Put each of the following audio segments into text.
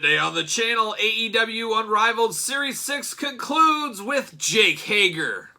Today on the channel, AEW Unrivaled Series 6 concludes with Jake Hager.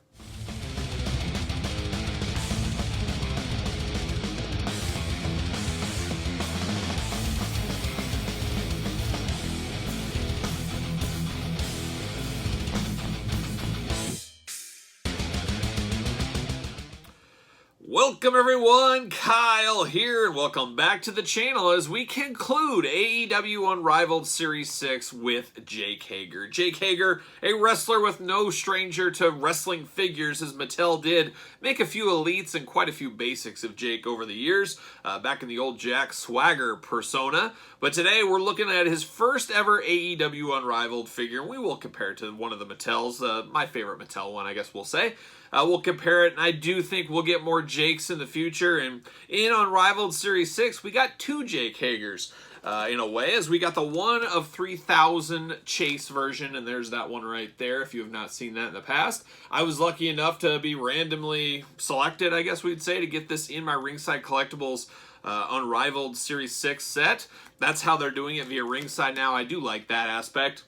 Welcome everyone, Kyle here, and welcome back to the channel as we conclude AEW Unrivaled Series 6 with Jake Hager. Jake Hager, a wrestler with no stranger to wrestling figures, as Mattel did make a few elites and quite a few basics of Jake over the years, back in the old Jack Swagger persona. But today we're looking at his first ever AEW Unrivaled figure, and we will compare it to one of the Mattels, my favorite Mattel one, I guess we'll say. We'll compare it, and I do think we'll get more Jakes in the future. And in Unrivaled Series 6, we got two Jake Hagers, in a way, as we got the 1 of 3,000 Chase version, and there's that one right there if you have not seen that in the past. I was lucky enough to be randomly selected, I guess we'd say, to get this in my Ringside Collectibles Unrivaled Series 6 set. That's how they're doing it via Ringside now. I do like that aspect.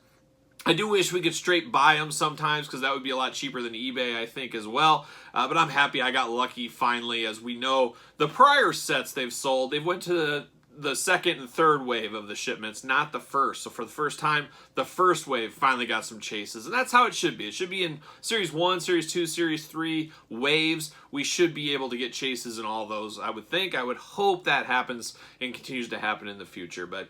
I do wish we could straight buy them sometimes, because that would be a lot cheaper than eBay, I think, as well. But I'm happy I got lucky finally, as we know the prior sets they've sold, they've went to the second and third wave of the shipments, not the first. So for the first time, the first wave finally got some chases, and that's how it should be. It should be in Series 1, Series 2, Series 3 waves. We should be able to get chases in all those, I would think. I would hope that happens and continues to happen in the future. But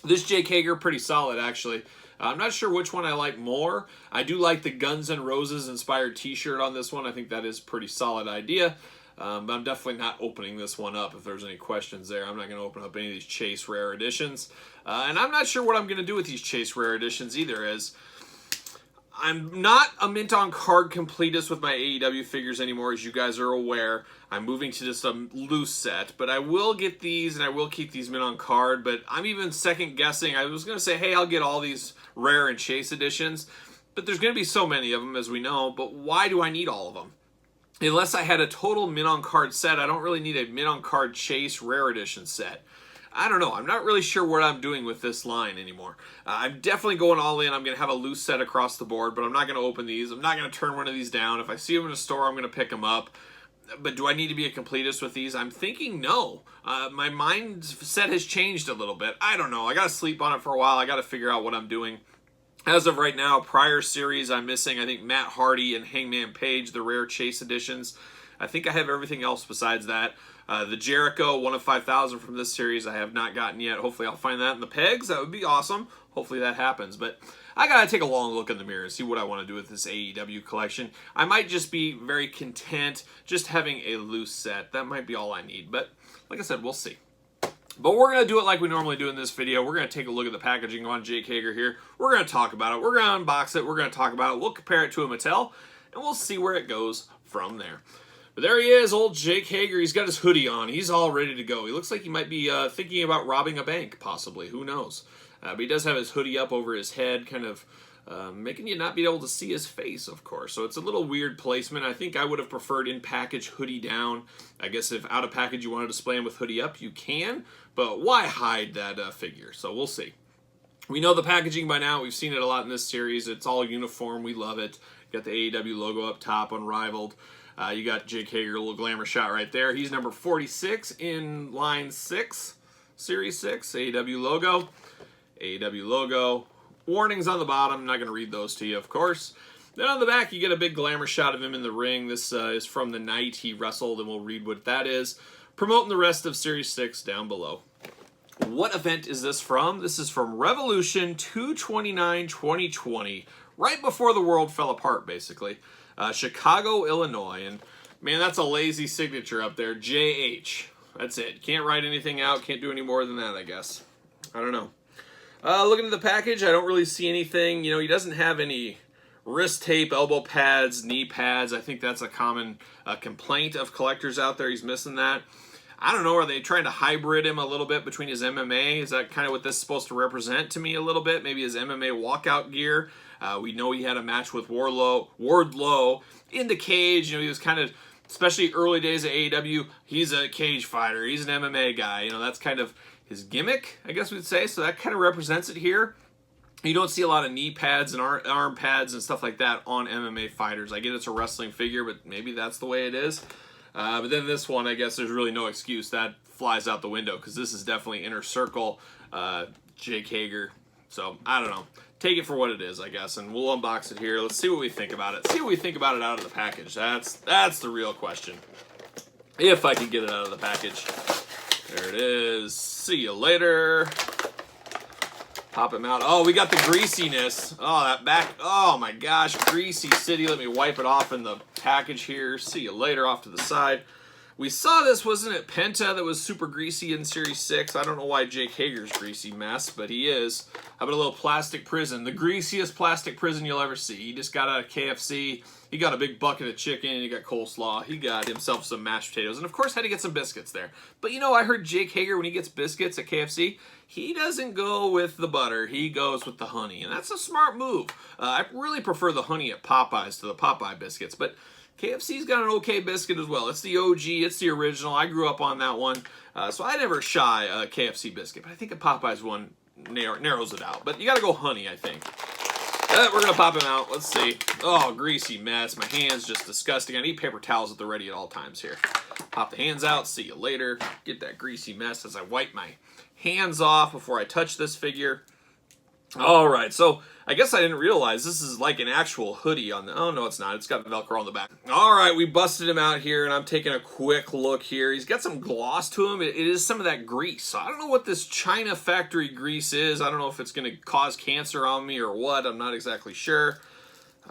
this Jake Hager, pretty solid, actually. I'm not sure which one I like more. I do like the Guns N' Roses inspired t-shirt on this one. I think that is a pretty solid idea. But I'm definitely not opening this one up if there's any questions there. I'm not going to open up any of these Chase Rare Editions. And I'm not sure what I'm going to do with these Chase Rare Editions either, as I'm not a mint on card completist with my AEW figures anymore, as you guys are aware. I'm moving to just a loose set, but I will get these and I will keep these mint on card. But I'm even second guessing. I was going to say, hey, I'll get all these Rare and Chase editions, but there's going to be so many of them, as we know. But why do I need all of them? Unless I had a total mint on card set, I don't really need a mint on card Chase Rare Edition set. I don't know. I'm not really sure what I'm doing with this line anymore. I'm definitely going all in. I'm going to have a loose set across the board, but I'm not going to open these. I'm not going to turn one of these down. If I see them in a store, I'm going to pick them up. But do I need to be a completist with these? I'm thinking no. My mindset has changed a little bit. I don't know. I got to sleep on it for a while. I got to figure out what I'm doing. As of right now, prior series, I'm missing, I think, Matt Hardy and Hangman Page, the Rare Chase editions. I think I have everything else besides that. The Jericho 1 of 5,000 from this series I have not gotten yet. Hopefully I'll find that in the pegs. That would be awesome. Hopefully that happens. But I got to take a long look in the mirror and see what I want to do with this AEW collection. I might just be very content just having a loose set. That might be all I need. But like I said, we'll see. But we're going to do it like we normally do in this video. We're going to take a look at the packaging on Jake Hager here. We're going to talk about it. We're going to unbox it. We're going to talk about it. We'll compare it to a Mattel, and we'll see where it goes from there. But there he is, old Jake Hager. He's got his hoodie on. He's all ready to go. He looks like he might be thinking about robbing a bank, possibly. Who knows? But he does have his hoodie up over his head, kind of making you not be able to see his face, of course. So it's a little weird placement. I think I would have preferred in-package hoodie down. I guess if out-of-package you want to display him with hoodie up, you can. But why hide that figure? So we'll see. We know the packaging by now. We've seen it a lot in this series. It's all uniform. We love it. Got the AEW logo up top, Unrivaled. You got Jake Hager, a little glamour shot right there. He's number 46 in line 6, Series 6, AEW logo. AEW logo. Warnings on the bottom. I'm not going to read those to you, of course. Then on the back, you get a big glamour shot of him in the ring. This is from the night he wrestled, and we'll read what that is. Promoting the rest of Series 6 down below. What event is this from? This is from Revolution 2/29/2020. Right before the world fell apart, basically. Chicago, Illinois. And man, that's a lazy signature up there. JH. That's it. Can't write anything out. Can't do any more than that, I guess. I don't know. Looking at the package, I don't really see anything. You know, he doesn't have any wrist tape, elbow pads, knee pads. I think that's a common complaint of collectors out there. He's missing that. I don't know, are they trying to hybrid him a little bit between his MMA? Is that kind of what this is supposed to represent to me a little bit? Maybe his MMA walkout gear. We know he had a match with Wardlow in the cage. You know, he was kind of, especially early days of AEW, he's a cage fighter. He's an MMA guy. You know, that's kind of his gimmick, I guess we'd say. So that kind of represents it here. You don't see a lot of knee pads and arm pads and stuff like that on MMA fighters. I get it's a wrestling figure, but maybe that's the way it is. But then this one, I guess there's really no excuse. That flies out the window because this is definitely Inner Circle Jake Hager. So, I don't know. Take it for what it is, I guess, and we'll unbox it here. Let's see what we think about it. See what we think about it out of the package. That's the real question. If I can get it out of the package. There it is. See you later. Pop him out. Oh, we got the greasiness. Oh, that back. Oh, my gosh. Greasy City. Let me wipe it off in the package here. See you later off to the side. We saw this, wasn't it Penta that was super greasy in Series 6? I don't know why Jake Hager's greasy mess, but he is. How about a little plastic prison? The greasiest plastic prison you'll ever see. He just got out of KFC. He got a big bucket of chicken. He got coleslaw. He got himself some mashed potatoes. And, of course, had to get some biscuits there. But, you know, I heard Jake Hager, when he gets biscuits at KFC, he doesn't go with the butter. He goes with the honey. And that's a smart move. I really prefer the honey at Popeyes to the Popeye biscuits. But KFC's got an okay biscuit as well. It's the OG. It's the original. I grew up on that one. So I never shy a KFC biscuit. But I think a Popeyes one narrows it out. But you got to go honey, I think. We're going to pop him out. Let's see. Oh, greasy mess. My hand's just disgusting. I need paper towels at the ready at all times here. Pop the hands out. See you later. Get that greasy mess as I wipe my hands off before I touch this figure. All right, so I guess I didn't realize this is like an actual hoodie on the... Oh, no, it's not. It's got Velcro on the back. All right, we busted him out here, and I'm taking a quick look here. He's got some gloss to him. It is some of that grease. So I don't know what this China factory grease is. I don't know if it's going to cause cancer on me or what. I'm not exactly sure.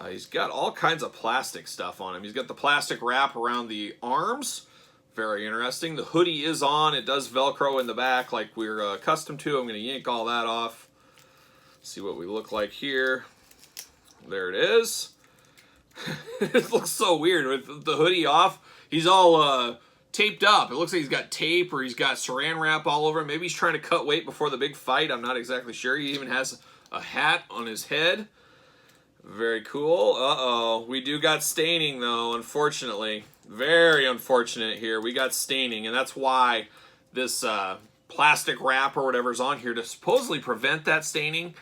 He's got all kinds of plastic stuff on him. He's got the plastic wrap around the arms. Very interesting. The hoodie is on. It does Velcro in the back like we're accustomed to. I'm going to yank all that off. See what we look like here. There it is. It looks so weird with the hoodie off. He's all taped up. It looks like he's got tape or he's got saran wrap all over him. Maybe he's trying to cut weight before the big fight. I'm not exactly sure. He even has a hat on his head. Very cool. Uh-oh. We do got staining, though, unfortunately. Very unfortunate here. We got staining, and that's why this plastic wrap or whatever's on here to supposedly prevent that staining.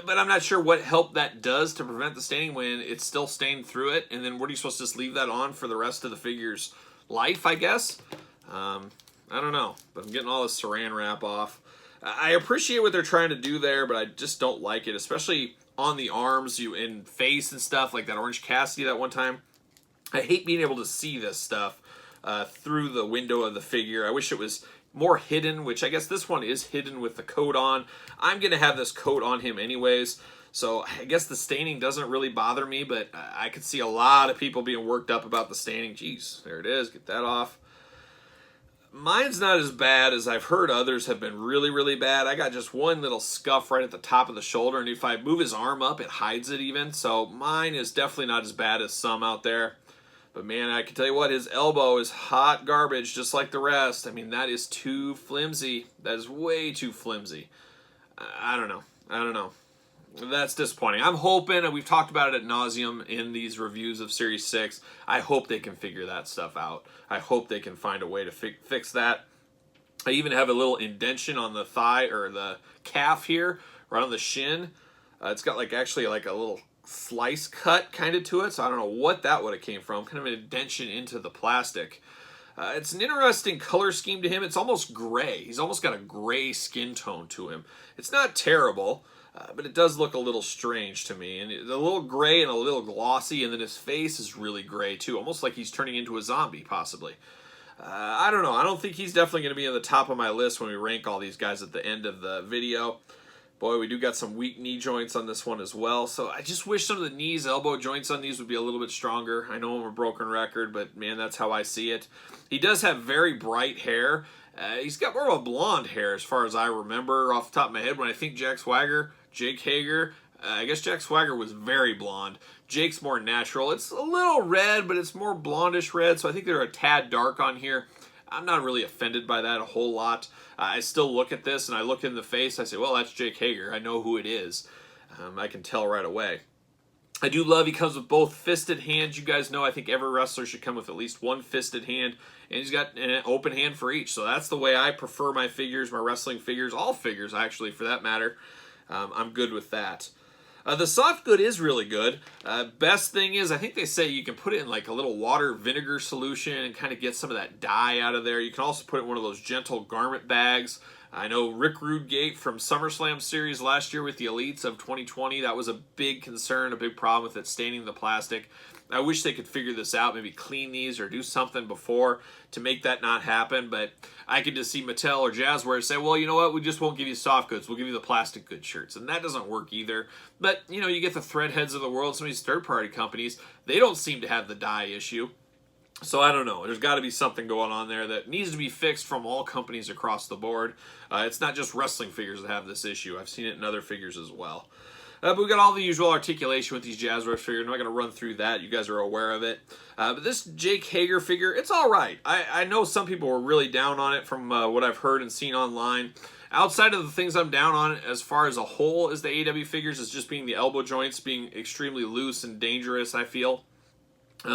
But I'm not sure what help that does to prevent the staining when it's still stained through it. And then what are you supposed to just leave that on for the rest of the figure's life, I guess? I don't know. But I'm getting all this saran wrap off. I appreciate what they're trying to do there, but I just don't like it, especially on the arms and face and stuff, like that Orange Cassidy that one time. I hate being able to see this stuff through the window of the figure. I wish it was more hidden, which I guess this one is hidden with the coat on. I'm going to have this coat on him anyways, so I guess the staining doesn't really bother me, but I could see a lot of people being worked up about the staining. Jeez, there it is. Get that off. Mine's not as bad as I've heard others have been really, really bad. I got just one little scuff right at the top of the shoulder, and if I move his arm up, it hides it even, so mine is definitely not as bad as some out there. But, man, I can tell you what, his elbow is hot garbage, just like the rest. I mean, that is too flimsy. That is way too flimsy. I don't know. That's disappointing. I'm hoping, and we've talked about it ad nauseum in these reviews of Series 6, I hope they can figure that stuff out. I hope they can find a way to fix that. I even have a little indentation on the thigh, or the calf here, right on the shin. It's got, actually a little slice cut kind of to it, so I don't know what that would have came from. Kind of an indentation into the plastic. It's an interesting color scheme to him. It's almost gray. He's almost got a gray skin tone to him. It's not terrible, but it does look a little strange to me. And a little gray and a little glossy, and then his face is really gray too, almost like he's turning into a zombie, possibly. I don't know. I don't think he's definitely going to be on the top of my list when we rank all these guys at the end of the video. Boy, we do got some weak knee joints on this one as well. So I just wish some of the knees, elbow joints on these would be a little bit stronger. I know I'm a broken record, but man, that's how I see it. He does have very bright hair. He's got more of a blonde hair as far as I remember off the top of my head. When I think Jake Hager, I guess Jack Swagger was very blonde. Jake's more natural. It's a little red, but it's more blondish red, so I think they're a tad dark on here. I'm not really offended by that a whole lot. I still look at this and I look in the face. I say, well, that's Jake Hager. I know who it is. I can tell right away. I do love he comes with both fisted hands. You guys know I think every wrestler should come with at least one fisted hand. And he's got an open hand for each. So that's the way I prefer my figures, my wrestling figures, all figures actually for that matter. I'm good with that. The soft good is really good. Best thing is I think they say you can put it in like a little water vinegar solution and kind of get some of that dye out of there. You can also put it in one of those gentle garment bags. I know Rick Rudegate from SummerSlam series last year with the Elites of 2020, that was a big concern, a big problem with it staining the plastic. I wish they could figure this out, maybe clean these or do something before to make that not happen, but I could just see Mattel or Jazzware say, well, you know what, we just won't give you soft goods, we'll give you the plastic good shirts, and that doesn't work either. But, you know, you get the Threadheads of the world, some of these third-party companies, they don't seem to have the dye issue. So I don't know. There's got to be something going on there that needs to be fixed from all companies across the board. It's not just wrestling figures that have this issue. I've seen it in other figures as well. But we got all the usual articulation with these Jazzware figures. I'm not going to run through that. You guys are aware of it. But this Jake Hager figure, it's all right. I know some people were really down on it from what I've heard and seen online. Outside of the things I'm down on as far as a whole is the AEW figures, is just being the elbow joints being extremely loose and dangerous, I feel.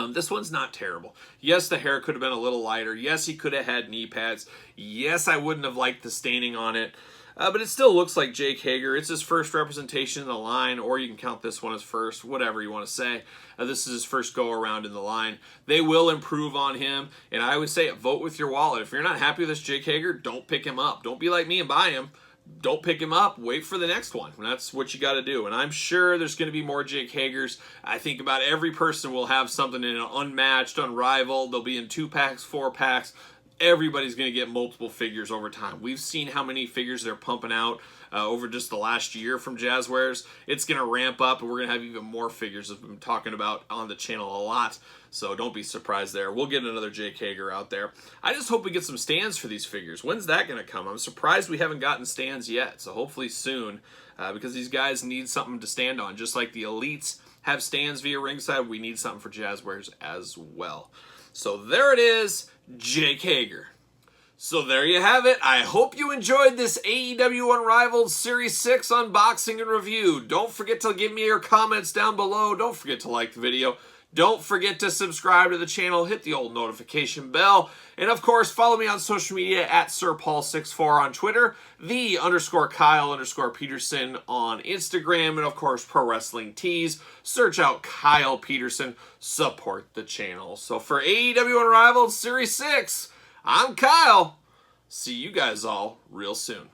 This one's not terrible. Yes, the hair could have been a little lighter. Yes, he could have had knee pads. Yes, I wouldn't have liked the staining on it. But it still looks like Jake Hager. It's his first representation in the line, or you can count this one as first, whatever you want to say. This is his first go-around in the line. They will improve on him, and I would say vote with your wallet. If you're not happy with this Jake Hager, don't pick him up. Don't be like me and buy him. Don't pick him up. Wait for the next one. That's what you got to do. And I'm sure there's going to be more Jake Hagers. I think about every person will have something in an unmatched, unrivaled. They'll be in 2-packs, 4-packs. Everybody's going to get multiple figures over time. We've seen how many figures they're pumping out over just the last year from Jazzwares. It's going to ramp up, and we're going to have even more figures, as we've been talking about on the channel a lot. So don't be surprised there. We'll get another Jake Hager out there. I just hope we get some stands for these figures. When's that going to come? I'm surprised we haven't gotten stands yet. So hopefully soon, because these guys need something to stand on. Just like the Elites have stands via ringside, we need something for Jazzwares as well. So there it is, Jake Hager. So there you have it. I hope you enjoyed this AEW Unrivaled Series 6 unboxing and review. Don't forget to give me your comments down below. Don't forget to like the video. Don't forget to subscribe to the channel. Hit the old notification bell. And of course, follow me on social media at SirPaul64 on Twitter, _Kyle_Peterson on Instagram, and of course, Pro Wrestling Tees. Search out Kyle Peterson. Support the channel. So for AEW Unrivaled Series 6, I'm Kyle. See you guys all real soon.